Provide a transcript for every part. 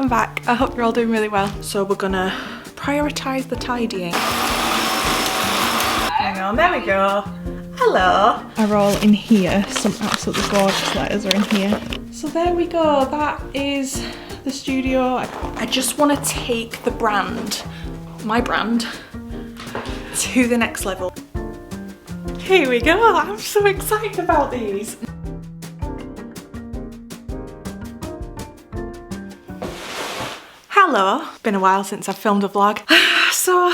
I'm back. I hope you're all doing really well. So we're gonna prioritise the tidying. Hang on, there we go. Hello. Are all in here. Some absolutely gorgeous letters are in here. So there we go. That is the studio. I just want to take the brand, my brand, to the next level. Here we go. I'm so excited about these. Hello. Been a while since I've filmed a vlog. So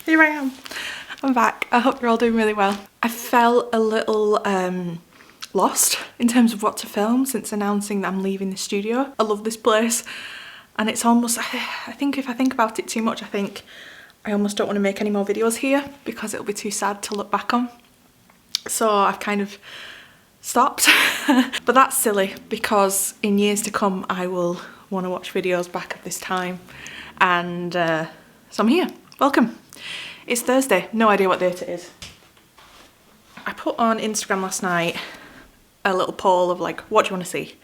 here I am. I'm back. I hope you're all doing really well. I felt a little lost in terms of what to film since announcing that I'm leaving the studio. I love this place and it's almost, I think if I think about it too much, I think I almost don't want to make any more videos here because it'll be too sad to look back on. So I've kind of stopped. But that's silly because in years to come I will want to watch videos back at this time, and so I'm here. Welcome. It's Thursday, no idea what date it is. I put on Instagram last night a little poll of like, what do you want to see?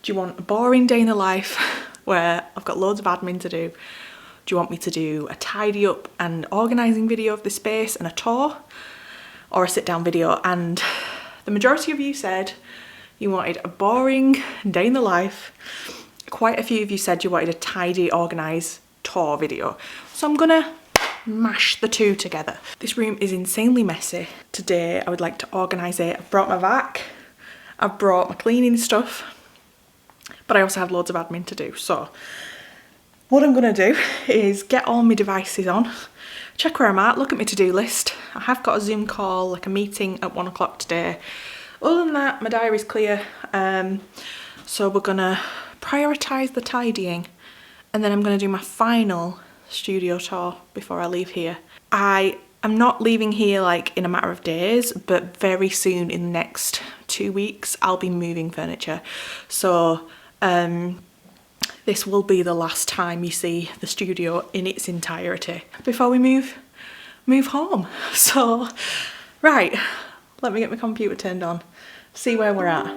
Do you want a boring day in the life where I've got loads of admin to do? Do you want me to do a tidy up and organising video of the space and a tour, or a sit down video? And the majority of you said you wanted a boring day in the life. Quite a few of you said you wanted a tidy, organised tour video. So I'm gonna mash the two together. This room is insanely messy. Today I would like to organise it. I've brought my vac, I've brought my cleaning stuff, but I also have loads of admin to do. So what I'm gonna do is get all my devices on, check where I'm at, look at my to-do list. I have got a Zoom call, like a meeting at 1 o'clock today. Other than that, my diary's clear. So we're gonna prioritise the tidying, and then I'm gonna do my final studio tour before I leave here. I am not leaving here like in a matter of days, but very soon, in the next 2 weeks, I'll be moving furniture. So this will be the last time you see the studio in its entirety before we move home. So right, let me get my computer turned on, see where we're at.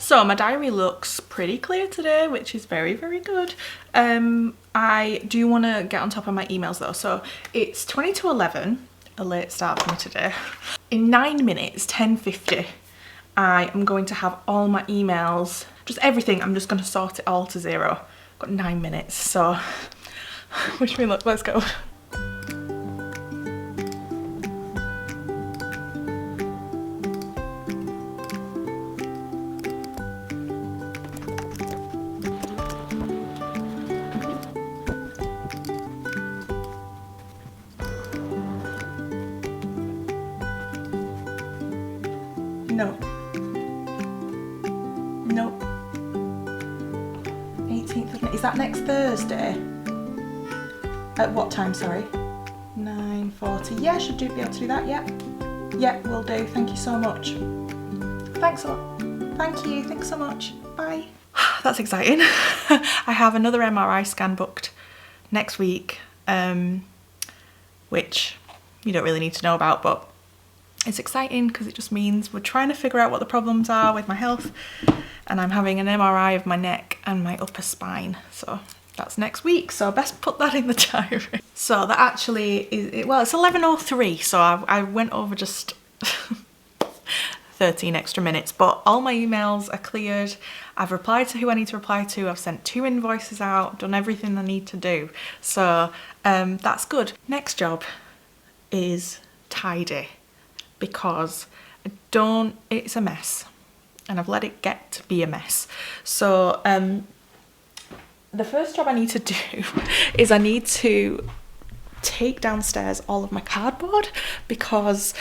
So my diary looks pretty clear today, which is very, very good. I do want to get on top of my emails though. So it's 20 to 11, a late start for me today. In 9 minutes, 10:50, I am going to have all my emails, just everything. I'm just going to sort it all to zero. I've got 9 minutes, so wish me luck, let's go. No. Nope. 18th of May. Is that next Thursday? At what time, sorry? 9:40. Yeah, should be able to do that, yeah. Yeah, will do. Thank you so much. Thanks a lot. Thank you. Thanks so much. Bye. That's exciting. I have another MRI scan booked next week, which you don't really need to know about, but it's exciting because it just means we're trying to figure out what the problems are with my health, and I'm having an MRI of my neck and my upper spine. So that's next week, so best put that in the diary. So that actually is, well, it's 11:03, so I went over just 13 extra minutes, but all my emails are cleared. I've replied to who I need to reply to. I've sent 2 invoices out, done everything I need to do. So that's good. Next job is tidy, because it's a mess and I've let it get to be a mess. So the first job I need to do is I need to take downstairs all of my cardboard, because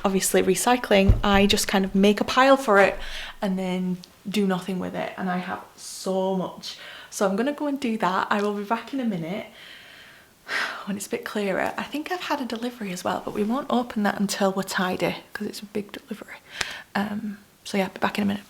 obviously recycling, I just kind of make a pile for it and then do nothing with it, and I have so much So I'm gonna go and do that. I will be back in a minute when it's a bit clearer. I think I've had a delivery as well, but we won't open that until we're tidy because it's a big delivery. So yeah, be back in a minute.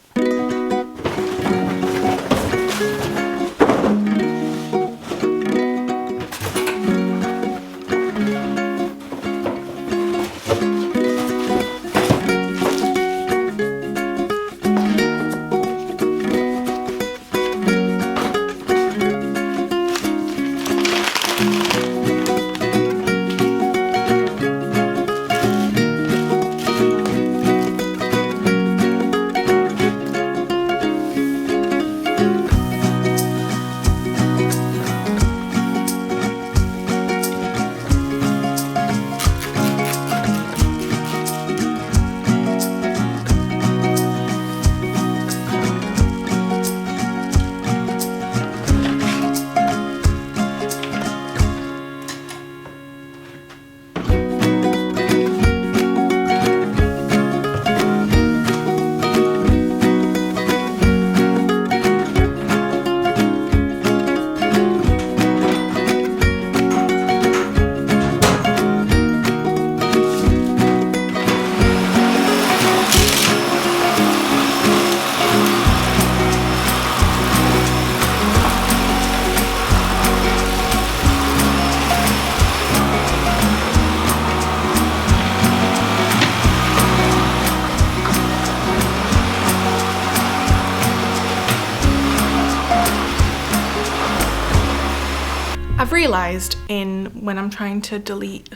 I've realised when I'm trying to delete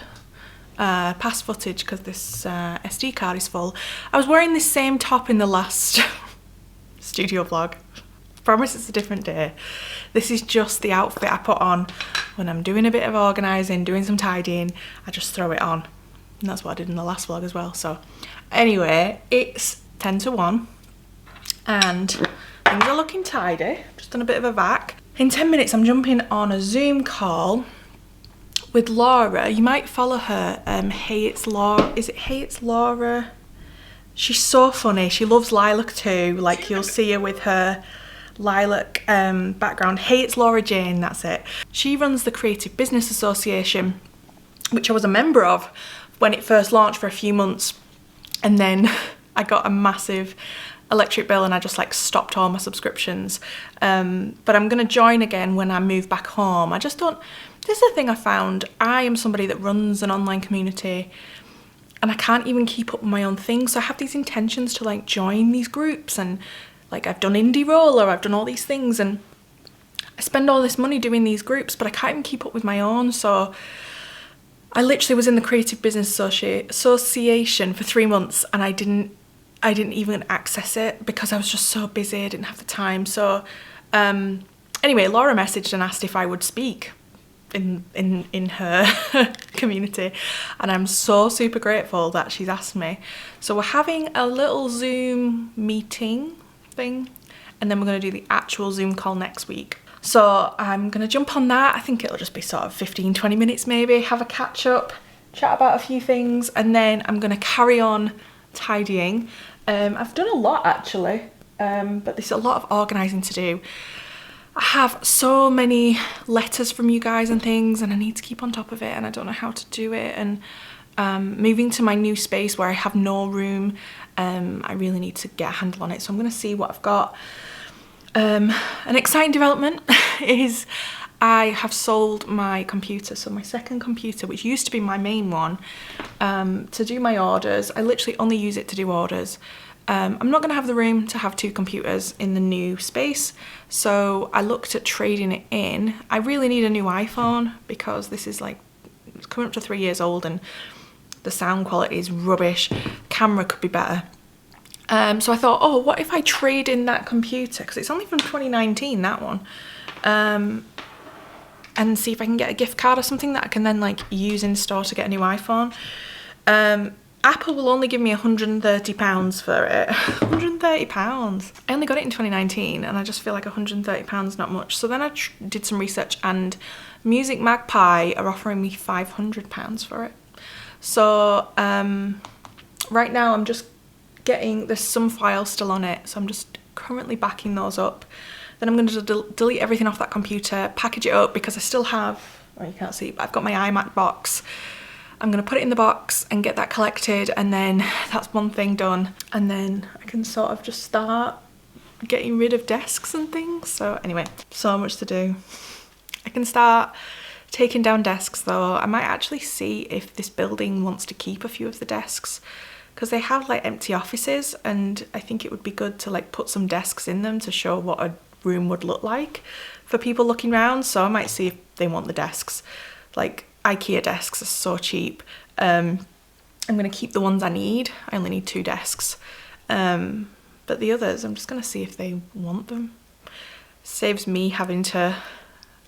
past footage because this SD card is full, I was wearing this same top in the last studio vlog. Promise it's a different day. This is just the outfit I put on when I'm doing a bit of organising, doing some tidying. I just throw it on, and that's what I did in the last vlog as well. So anyway, it's 10 to 1 and things are looking tidy. Just done a bit of a vac. In 10 minutes, I'm jumping on a Zoom call with Laura. You might follow her. Hey, it's Laura. Is it Hey, it's Laura? She's so funny. She loves lilac too. Like, you'll see her with her lilac background. Hey, it's Laura Jane, that's it. She runs the Creative Business Association, which I was a member of when it first launched for a few months. And then I got a massive electric bill and I just like stopped all my subscriptions. But I'm gonna join again when I move back home. I just don't, this is the thing I found. I am somebody that runs an online community and I can't even keep up with my own things. So I have these intentions to like join these groups, and like I've done Indie Roller, I've done all these things, and I spend all this money doing these groups, but I can't even keep up with my own. So I literally was in the Creative Business Association for 3 months and I didn't even access it because I was just so busy. I didn't have the time. So anyway, Laura messaged and asked if I would speak in her community, and I'm so super grateful that she's asked me. So we're having a little Zoom meeting thing, and then we're going to do the actual Zoom call next week. So I'm going to jump on that. I think it'll just be sort of 15-20 minutes maybe, have a catch up, chat about a few things, and then I'm going to carry on tidying. I've done a lot actually, but there's a lot of organising to do. I have so many letters from you guys and things, and I need to keep on top of it, and I don't know how to do it. And moving to my new space where I have no room, I really need to get a handle on it. So I'm going to see what I've got. An exciting development is I have sold my computer, so my second computer, which used to be my main one, to do my orders. I literally only use it to do orders. I'm not going to have the room to have 2 computers in the new space, so I looked at trading it in. I really need a new iPhone because this is like, it's coming up to 3 years old and the sound quality is rubbish. Camera could be better. So I thought, oh, what if I trade in that computer, because it's only from 2019, that one, and see if I can get a gift card or something that I can then like use in store to get a new iPhone. Apple will only give me £130 for it. £130. I only got it in 2019 and I just feel like £130 is not much. So then I did some research, and Music Magpie are offering me £500 for it. So right now I'm just getting, there's some files still on it, so I'm just currently backing those up. Then I'm going to delete everything off that computer, package it up because I still have, well, you can't see, but I've got my iMac box. I'm going to put it in the box and get that collected, and then that's one thing done. And then I can sort of just start getting rid of desks and things. So anyway, so much to do. I can start taking down desks though. I might actually see if this building wants to keep a few of the desks, because they have like empty offices, and I think it would be good to like put some desks in them to show what a room would look like for people looking around. So I might see if they want the desks. Like IKEA desks are so cheap. I'm going to keep the ones I need. I only need 2 desks. But the others, I'm just going to see if they want them. Saves me having to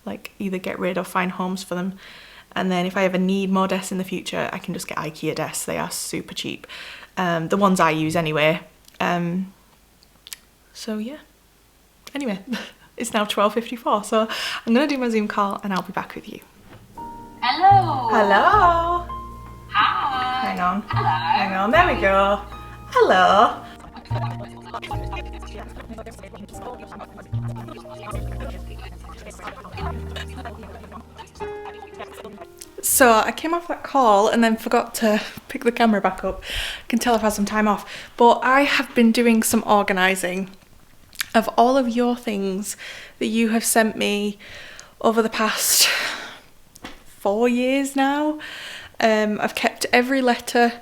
like either get rid or find homes for them. And then if I ever need more desks in the future, I can just get IKEA desks. They are super cheap. The ones I use anyway. So yeah. Anyway, it's now 12:54, so I'm going to do my Zoom call and I'll be back with you. Hello. Hello. Hi. Hang on. Hello. Hang on. There we go. Hello. So I came off that call and then forgot to pick the camera back up. I can tell I've had some time off, but I have been doing some organising of all of your things that you have sent me over the past 4 years now. I've kept every letter,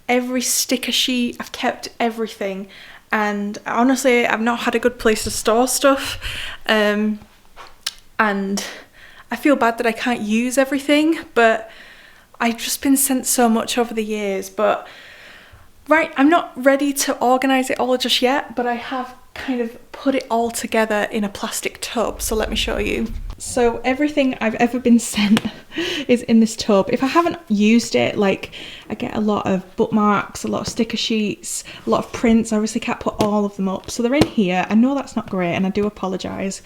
every sticker sheet, I've kept everything, and honestly I've not had a good place to store stuff, and I feel bad that I can't use everything, but I've just been sent so much over the years. But right, I'm not ready to organise it all just yet, but I have kind of put it all together in a plastic tub, so let me show you. So everything I've ever been sent is in this tub. If I haven't used it, like I get a lot of bookmarks, a lot of sticker sheets, a lot of prints. I obviously can't put all of them up, so they're in here. I know that's not great and I do apologise.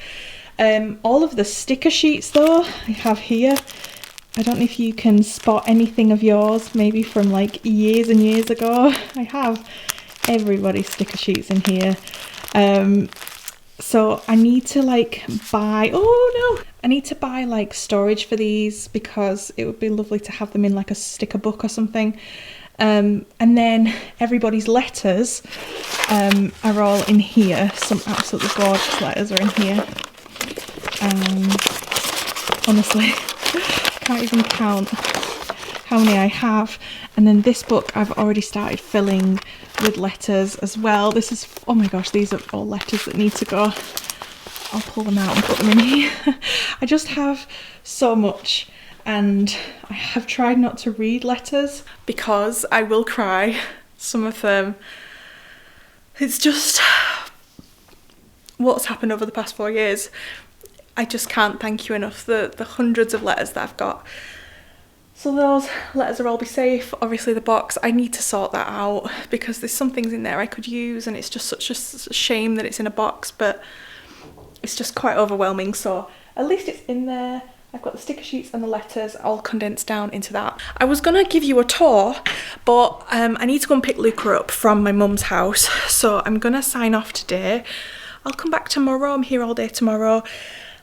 All of the sticker sheets though I have here. I don't know if you can spot anything of yours, maybe from like years and years ago. I have everybody's sticker sheets in here. So I need to like buy, I need to buy like storage for these, because it would be lovely to have them in like a sticker book or something. And then everybody's letters are all in here. Some absolutely gorgeous letters are in here. Honestly, I can't even count how many I have. And then this book I've already started filling with letters as well. This is, oh my gosh, these are all letters that need to go. I'll pull them out and put them in here. I just have so much, and I have tried not to read letters because I will cry. Some of them, it's just what's happened over the past 4 years. I just can't thank you enough, the hundreds of letters that I've got. So those letters will all be safe. Obviously the box, I need to sort that out because there's some things in there I could use, and it's just such a shame that it's in a box, but it's just quite overwhelming. So at least it's in there. I've got the sticker sheets and the letters all condensed down into that. I was gonna give you a tour, but I need to go and pick Luca up from my mum's house. So I'm gonna sign off today. I'll come back tomorrow. I'm here all day tomorrow,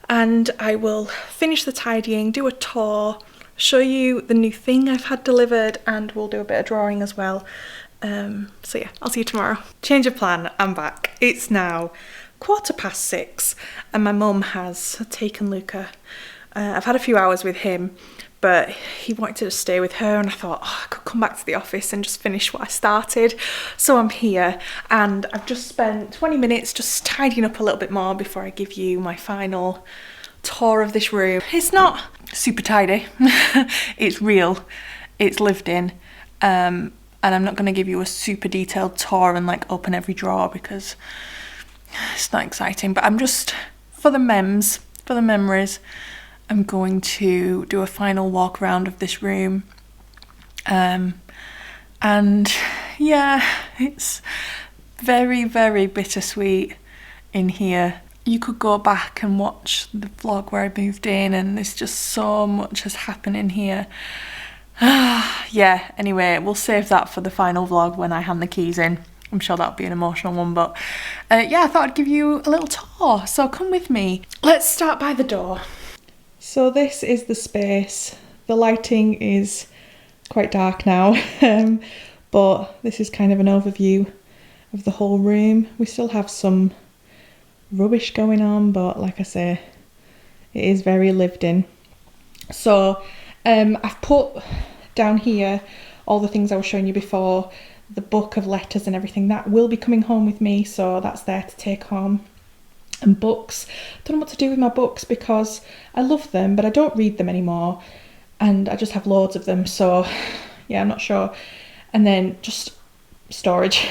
and I will finish the tidying, do a tour, show you the new thing I've had delivered, and we'll do a bit of drawing as well. So yeah, I'll see you tomorrow. Change of plan, I'm back. It's now 6:15 and my mum has taken Luca. I've had a few hours with him, but he wanted to stay with her, and I thought, I could come back to the office and just finish what I started. So I'm here, and I've just spent 20 minutes just tidying up a little bit more before I give you my final tour of this room. It's not super tidy. It's real, it's lived in, and I'm not going to give you a super detailed tour and like open every drawer because it's not exciting. But I'm just, for the memories, I'm going to do a final walk around of this room, and yeah, it's very, very bittersweet in here. You could go back and watch the vlog where I moved in, and there's just so much has happened in here. Yeah, anyway, we'll save that for the final vlog when I hand the keys in. I'm sure that'll be an emotional one, but yeah, I thought I'd give you a little tour, so come with me. Let's start by the door. So this is the space. The lighting is quite dark now, but this is kind of an overview of the whole room. We still have some rubbish going on, but like I say, it is very lived in. So I've put down here all the things I was showing you before, the book of letters and everything. That will be coming home with me, so that's there to take home. And books. Don't know what to do with my books because I love them, but I don't read them anymore, and I just have loads of them, so yeah, I'm not sure. And then just storage.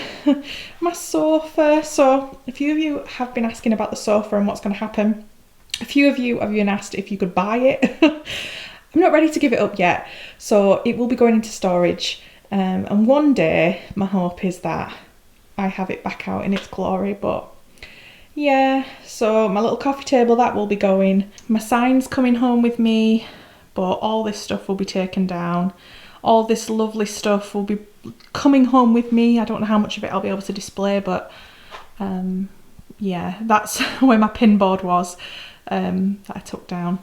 My sofa. So a few of you have been asking about the sofa and what's going to happen. A few of you have even asked if you could buy it. I'm not ready to give it up yet, so it will be going into storage, and one day my hope is that I have it back out in its glory. But yeah, so my little coffee table, that will be going. My sign's coming home with me, but all this stuff will be taken down. All this lovely stuff will be coming home with me. I don't know how much of it I'll be able to display, but yeah, that's where my pin board was that I took down.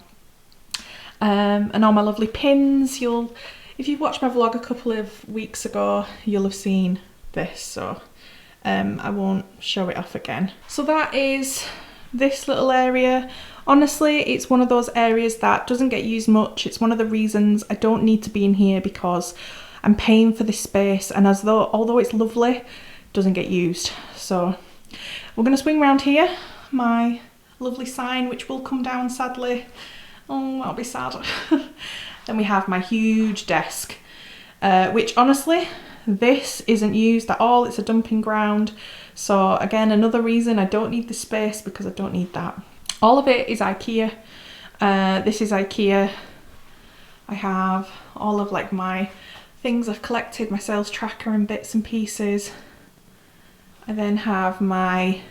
And all my lovely pins. If you've watched my vlog a couple of weeks ago, you'll have seen this, so I won't show it off again. So that is this little area. Honestly, it's one of those areas that doesn't get used much. It's one of the reasons I don't need to be in here, because I'm paying for this space, and although it's lovely, it doesn't get used. So we're going to swing around here. My lovely sign, which will come down sadly. Oh, that'll be sad. Then we have my huge desk, which honestly, this isn't used at all. It's a dumping ground. So again, another reason I don't need the space, because I don't need that. All of it is IKEA. This is IKEA. I have all of like my things I've collected, my sales tracker and bits and pieces. I then have my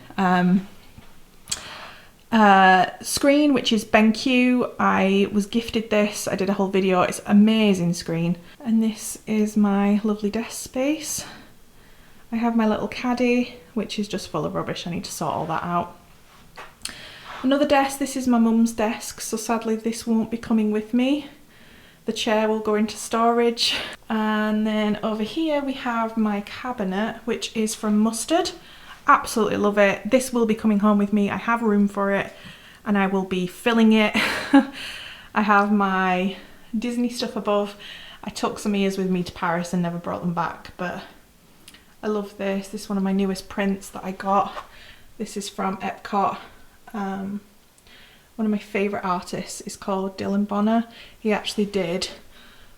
screen, which is BenQ. I was gifted this. I did a whole video. It's an amazing screen. And this is my lovely desk space. I have my little caddy, which is just full of rubbish. I need to sort all that out. Another desk. This is my mum's desk, so sadly this won't be coming with me. The chair will go into storage. And then over here we have my cabinet, which is from Mustard. Absolutely love it. This will be coming home with me. I have room for it, and I will be filling it. I have my Disney stuff above. I took some ears with me to Paris and never brought them back, but I love this. This is one of my newest prints that I got. This is from Epcot. One of my favourite artists is called Dylan Bonner. He actually did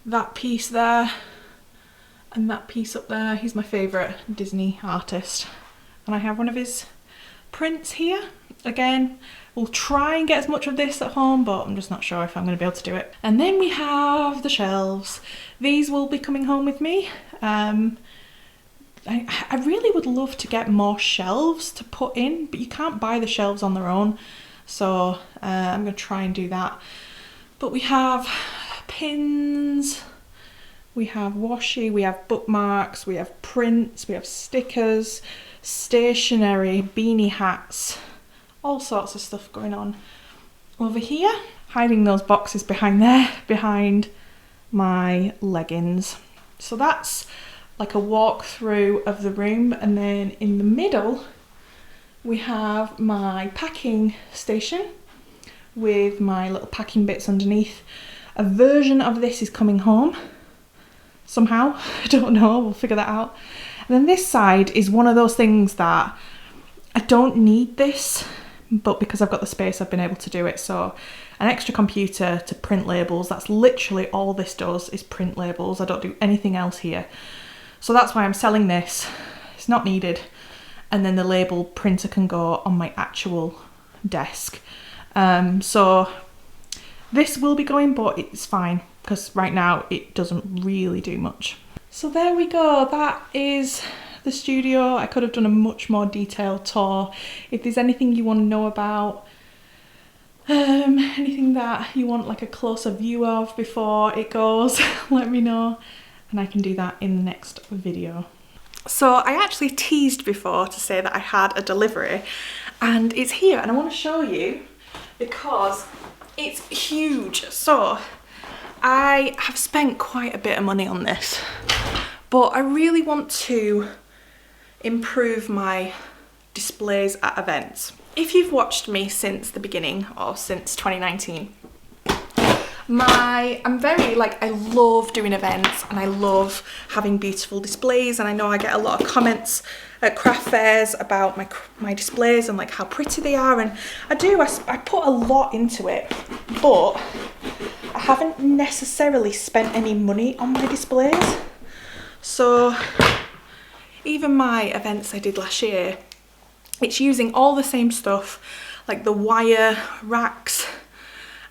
that piece there and that piece up there. He's my favourite Disney artist. And I have one of his prints here. Again, we'll try and get as much of this at home, but I'm just not sure if I'm going to be able to do it. And then we have the shelves. These will be coming home with me. I really would love to get more shelves to put in, but you can't buy the shelves on their own. So I'm going to try and do that. But we have pins, we have washi, we have bookmarks, we have prints, we have stickers, stationery, beanie hats, all sorts of stuff going on over here. Hiding those boxes behind there, behind my leggings. So that's like a walkthrough of the room, and then in the middle we have my packing station with my little packing bits underneath. A version of this is coming home somehow. I don't know, we'll figure that out. And then this side is one of those things that I don't need this, but because I've got the space I've been able to do it. So an extra computer to print labels. That's literally all this does, is print labels. I don't do anything else here. So that's why I'm selling this. It's not needed. And then the label printer can go on my actual desk. So this will be going, but it's fine because right now it doesn't really do much. So there we go. That is the studio. I could have done a much more detailed tour. If there's anything you want to know about, anything that you want like a closer view of before it goes, let me know and I can do that in the next video. So I actually teased before to say that I had a delivery, and it's here, and I want to show you because it's huge. So I have spent quite a bit of money on this, but I really want to improve my displays at events. If you've watched me since the beginning or since 2019, I'm very like, I love doing events and I love having beautiful displays, and I know I get a lot of comments at craft fairs about my displays and like how pretty they are, and I put a lot into it, but I haven't necessarily spent any money on my displays. So even my events I did last year, it's using all the same stuff, like the wire racks,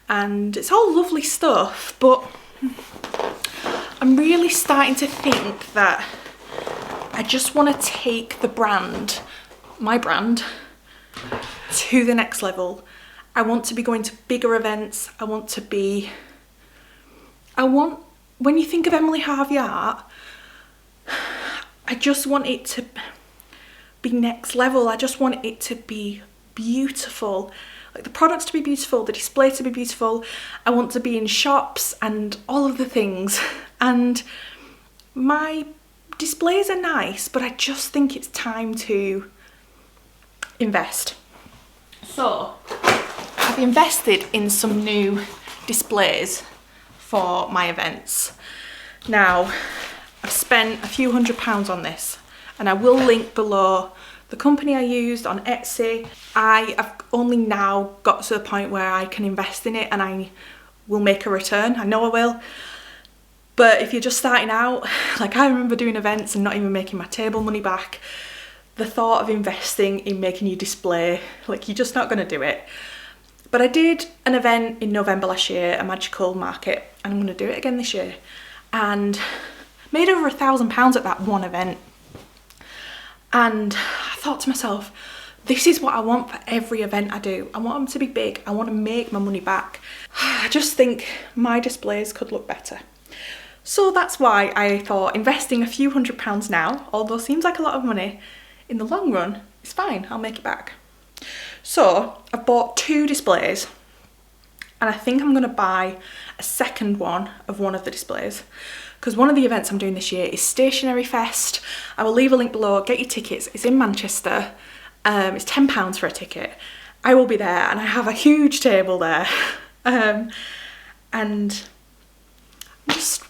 and it's all lovely stuff, but I'm really starting to think that I just want to take the brand, my brand, to the next level. I want to be going to bigger events. When you think of Emily Harvey art, I just want it to be next level. I just want it to be beautiful. Like the products to be beautiful, the display to be beautiful. I want to be in shops and all of the things. And my displays are nice, but I just think it's time to invest. So I've invested in some new displays for my events. Now, I've spent a few £100s on this, and I will link below the company I used on Etsy. I have only now got to the point where I can invest in it and I will make a return. I know I will. But if you're just starting out, like I remember doing events and not even making my table money back, the thought of investing in making your display, like you're just not going to do it. But I did an event in November last year, a magical market, and I'm going to do it again this year, and made over £1,000 at that one event. And I thought to myself, this is what I want for every event I do. I want them to be big. I want to make my money back. I just think my displays could look better. So that's why I thought investing a few £100s now, although seems like a lot of money, in the long run, it's fine. I'll make it back. So I've bought 2 displays, and I think I'm going to buy a second one of one of the displays, because one of the events I'm doing this year is Stationery Fest. I will leave a link below, get your tickets. It's in Manchester. It's £10 for a ticket. I will be there, and I have a huge table there. And I'm just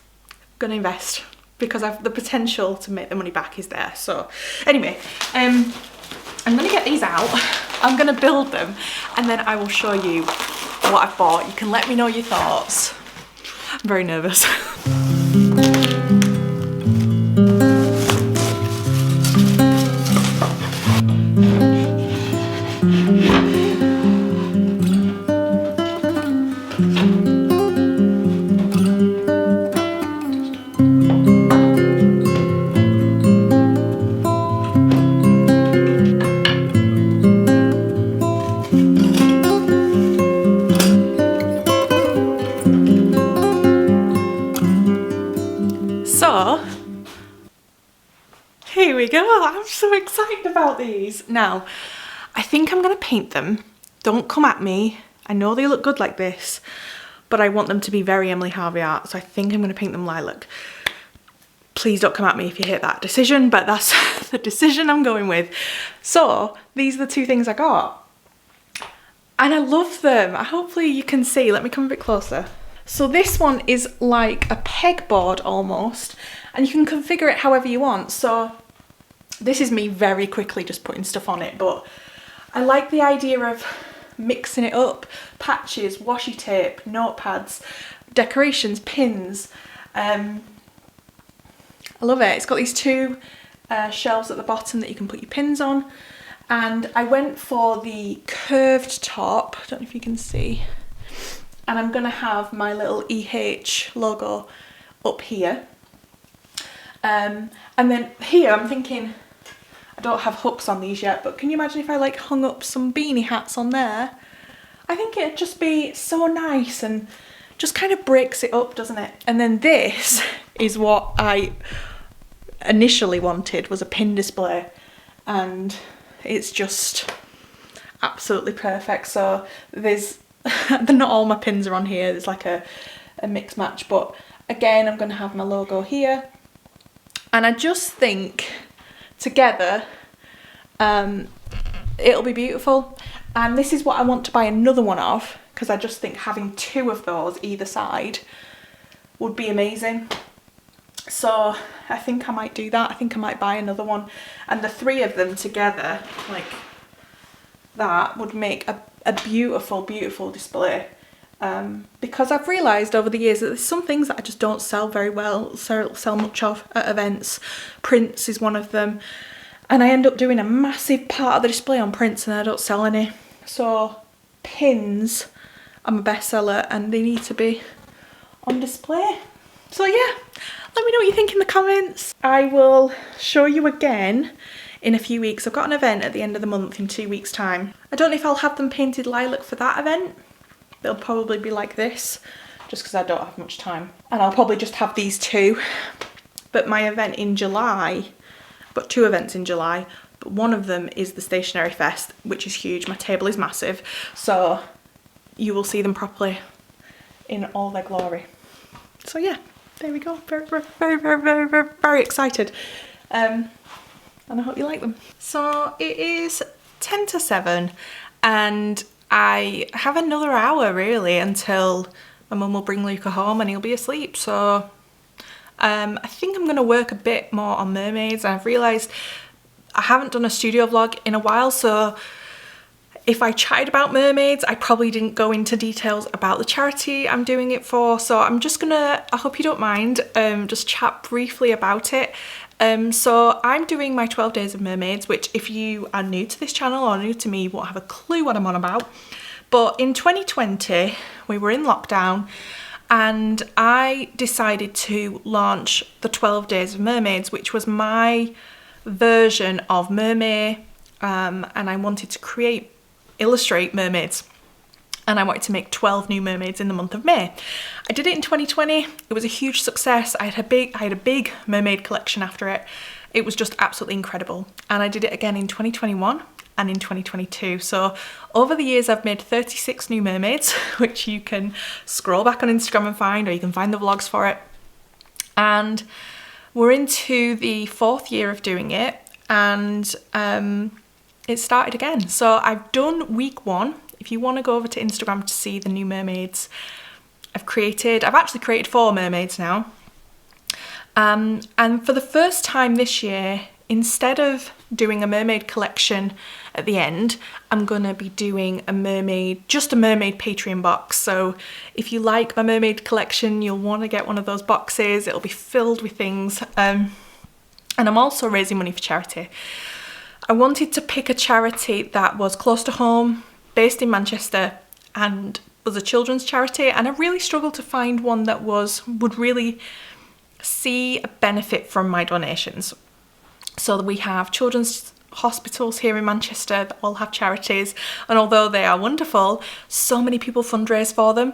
gonna invest because the potential to make the money back is there. So anyway, I'm gonna get these out. I'm gonna build them, and then I will show you what I've bought. You can let me know your thoughts. I'm very nervous. So, here we go. I'm so excited about these. Now, I think I'm going to paint them. Don't come at me. I know they look good like this, but I want them to be very Emily Harvey art, so I think I'm going to paint them lilac. Please don't come at me if you hate that decision, but that's the decision I'm going with. So, these are the 2 things I got. And I love them. Hopefully you can see. Let me come a bit closer. So this one is like a pegboard almost, and you can configure it however you want. So this is me very quickly just putting stuff on it, but I like the idea of mixing it up. Patches, washi tape, notepads, decorations, pins. I love it. It's got these 2 shelves at the bottom that you can put your pins on. And I went for the curved top. I don't know if you can see. And I'm gonna have my little EH logo up here. And then here I'm thinking, I don't have hooks on these yet, but can you imagine if I like hung up some beanie hats on there? I think it'd just be so nice and just kind of breaks it up, doesn't it? And then this is what initially wanted was a pin display, and it's just absolutely perfect. So there's not all my pins are on here, there's like a mix match, but again I'm going to have my logo here, and I just think together it'll be beautiful. And this is what I want to buy another one of, because I just think having 2 of those either side would be amazing. So I think I might do that. I think I might buy another one, and the 3 of them together like that would make a beautiful, beautiful display. Because I've realised over the years that there's some things that I just don't sell very well, sell much of at events. Prints is one of them, and I end up doing a massive part of the display on prints and I don't sell any. So pins are my best seller, and they need to be on display. So yeah, let me know what you think in the comments. I will show you again in a few weeks. I've got an event at the end of the month in 2 weeks' time. I don't know if I'll have them painted lilac for that event. They'll probably be like this, just because I don't have much time. And I'll probably just have these 2. But my event in July, I've got 2 events in July, but one of them is the Stationery Fest, which is huge. My table is massive, so you will see them properly in all their glory. So yeah, there we go. Very, very, very, very, very, very, very excited. And I hope you like them. So it is 10 to 7 and I have another hour really until my mum will bring Luca home and he'll be asleep. So I think I'm going to work a bit more on mermaids. I've realised I haven't done a studio vlog in a while, so if I chatted about mermaids, I probably didn't go into details about the charity I'm doing it for. So I'm just gonna, I hope you don't mind, just chat briefly about it. So I'm doing my 12 days of mermaids, which if you are new to this channel or new to me, you won't have a clue what I'm on about. But in 2020, we were in lockdown and I decided to launch the 12 days of mermaids, which was my version of mermaid, and I wanted to illustrate mermaids, and I wanted to make 12 new mermaids in the month of May. I did it in 2020. It was a huge success. I had a big mermaid collection after it. It was just absolutely incredible. And I did it again in 2021 and in 2022. So over the years I've made 36 new mermaids, which you can scroll back on Instagram and find, or you can find the vlogs for it. And we're into the 4th year of doing it, and it started again. So I've done week 1. If you want to go over to Instagram to see the new mermaids I've actually created 4 mermaids now. And for the first time this year, instead of doing a mermaid collection at the end, I'm gonna be doing just a mermaid Patreon box. So if you like my mermaid collection, you'll want to get one of those boxes. It'll be filled with things. And I'm also raising money for charity. I wanted to pick a charity that was close to home, based in Manchester, and was a children's charity, and I really struggled to find one that would really see a benefit from my donations. So we have children's hospitals here in Manchester that all have charities, and although they are wonderful, so many people fundraise for them,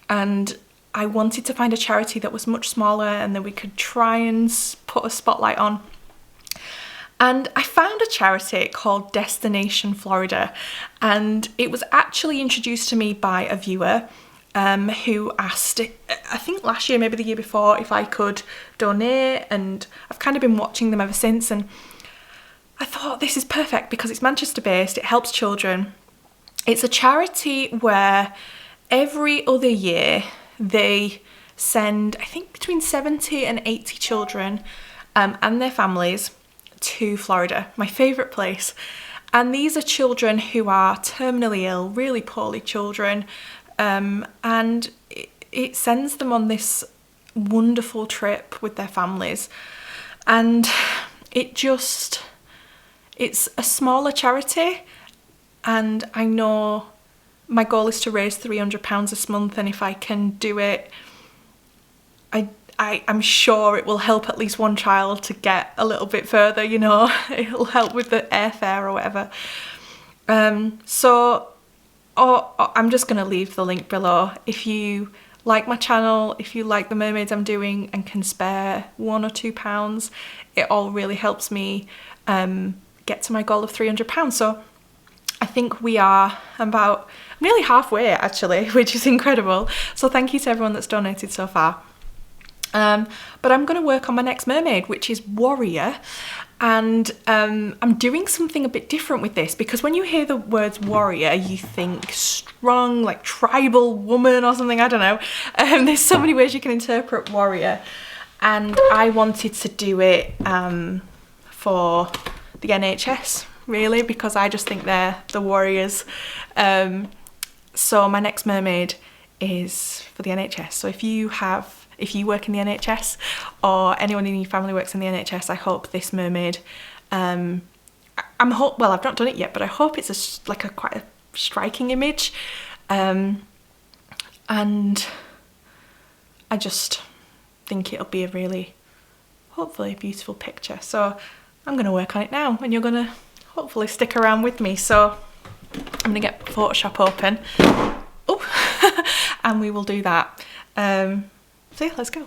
and I wanted to find a charity that was much smaller and that we could try and put a spotlight on. And I found a charity called Destination Florida, and it was actually introduced to me by a viewer who asked, I think last year, maybe the year before, if I could donate, and I've kind of been watching them ever since, and I thought this is perfect because it's Manchester based, it helps children. It's a charity where every other year they send, I think, between 70 and 80 children and their families to Florida, my favourite place. And these are children who are terminally ill, really poorly children, and it sends them on this wonderful trip with their families. And it's a smaller charity, and I know my goal is to raise £300 this month, and if I can do it, I'm sure it will help at least one child to get a little bit further, you know. It'll help with the airfare or whatever. I'm just going to leave the link below. If you like my channel, if you like the mermaids I'm doing and can spare £1 or £2, it all really helps me get to my goal of £300. So I think we are about nearly halfway actually, which is incredible. So thank you to everyone that's donated so far. But I'm going to work on my next mermaid, which is Warrior, and I'm doing something a bit different with this, because when you hear the words warrior you think strong, like tribal woman or something, I don't know. There's so many ways you can interpret warrior, and I wanted to do it for the NHS really, because I just think they're the warriors. So my next mermaid is for the NHS. So if you work in the NHS, or anyone in your family works in the NHS, I hope this mermaid, well, I've not done it yet, but I hope it's quite a striking image, and I just think it'll be a really, hopefully, beautiful picture. So I'm going to work on it now, and you're going to hopefully stick around with me. So I'm going to get Photoshop open, and we will do that. So yeah, let's go.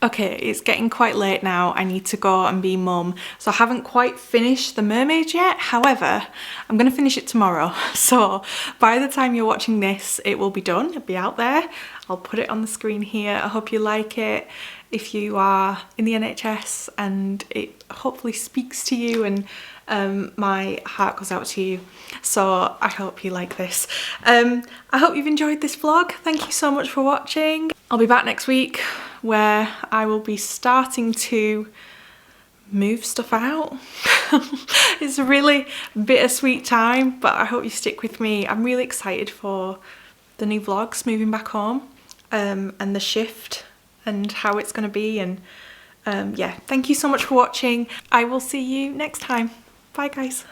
Okay, it's getting quite late now. I need to go and be mum. So I haven't quite finished the mermaid yet. However, I'm going to finish it tomorrow. So by the time you're watching this, it will be done. It'll be out there. I'll put it on the screen here. I hope you like it. If you are in the NHS and it hopefully speaks to you, and my heart goes out to you. So I hope you like this. I hope you've enjoyed this vlog. Thank you so much for watching. I'll be back next week, where I will be starting to move stuff out. It's a really bittersweet time, but I hope you stick with me. I'm really excited for the new vlogs, moving back home, and the shift and how it's going to be. And yeah, thank you so much for watching. I will see you next time. Bye guys.